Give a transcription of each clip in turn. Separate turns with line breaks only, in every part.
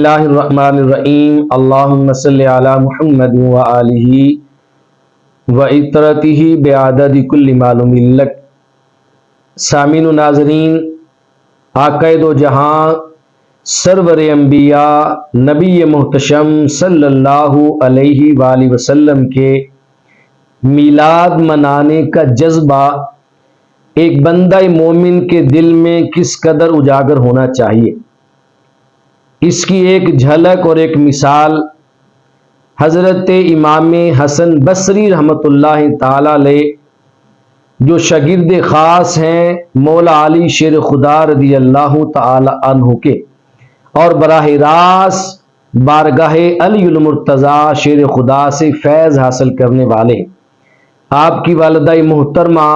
اللہ الرحمن الرحیم اللہم صلی علی محمد وآلہ وعطرتہ بعدد کل معلوم لک۔ سامعین و ناظرین، آقا دو جہاں سرور انبیاء نبی محتشم صلی اللہ علیہ وآلہ وسلم کے میلاد منانے کا جذبہ ایک بندہ مومن کے دل میں کس قدر اجاگر ہونا چاہیے، اس کی ایک جھلک اور ایک مثال حضرت امام حسن بصری رحمۃ اللہ تعالی علیہ، جو شاگرد خاص ہیں مولا علی شیر خدا رضی اللہ تعالی عنہ کے، اور براہ راست بارگاہ علی المرتضیٰ شیر خدا سے فیض حاصل کرنے والے آپ کی والدہ محترمہ،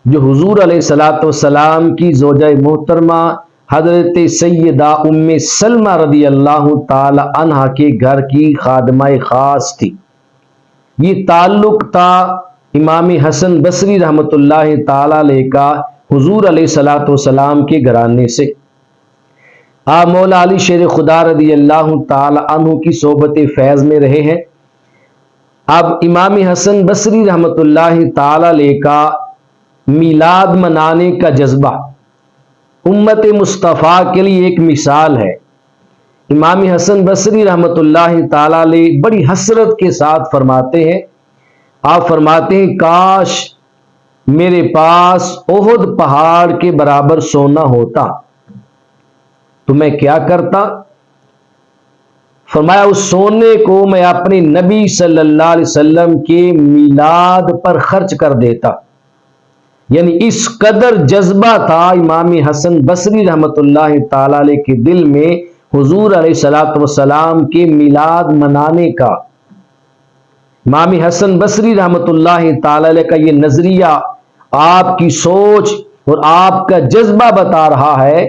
جو حضور علیہ الصلوۃ والسلام کی زوجہ محترمہ حضرت سیدہ ام سلمہ رضی اللہ تعالی عنہا کے گھر کی خادمہ خاص تھی۔ یہ تعلق تھا امام حسن بصری رحمۃ اللہ تعالی علیہ کا حضور علیہ الصلوۃ والسلام کے گھرانے سے۔ آپ مولا علی شیر خدا رضی اللہ تعالی عنہ کی صحبت فیض میں رہے ہیں۔ اب امام حسن بصری رحمۃ اللہ تعالی علیہ کا میلاد منانے کا جذبہ امت مصطفیٰ کے لیے ایک مثال ہے۔ امام حسن بصری رحمۃ اللہ تعالی علیہ بڑی حسرت کے ساتھ فرماتے ہیں، آپ فرماتے ہیں کاش میرے پاس احد پہاڑ کے برابر سونا ہوتا تو میں کیا کرتا؟ فرمایا اس سونے کو میں اپنے نبی صلی اللہ علیہ وسلم کے میلاد پر خرچ کر دیتا۔ یعنی اس قدر جذبہ تھا امام حسن بصری رحمۃ اللہ تعالی علیہ کے دل میں حضور علیہ الصلوۃ والسلام کے میلاد منانے کا۔ امام حسن بصری رحمۃ اللہ تعالی علیہ کا یہ نظریہ، آپ کی سوچ اور آپ کا جذبہ بتا رہا ہے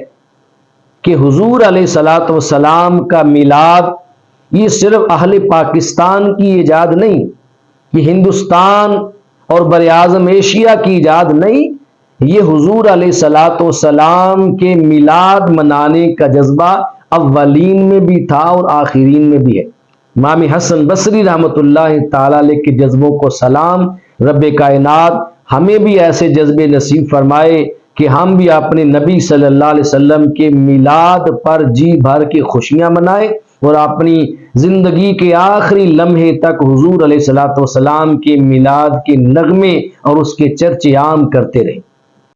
کہ حضور علیہ الصلوۃ والسلام کا میلاد یہ صرف اہل پاکستان کی ایجاد نہیں، یہ ہندوستان اور بر اعظم ایشیا کی ایجاد نہیں، یہ حضور علیہ الصلوۃ والسلام کے میلاد منانے کا جذبہ اولین میں بھی تھا اور آخرین میں بھی ہے۔ امام حسن بصری رحمۃ اللہ تعالی علیہ کے جذبوں کو سلام۔ رب کائنات ہمیں بھی ایسے جذبے نصیب فرمائے کہ ہم بھی اپنے نبی صلی اللہ علیہ وسلم کے میلاد پر جی بھر کے خوشیاں منائیں اور اپنی زندگی کے آخری لمحے تک حضور علیہ الصلوۃ والسلام کے میلاد کے نغمے اور اس کے چرچے عام کرتے رہیں۔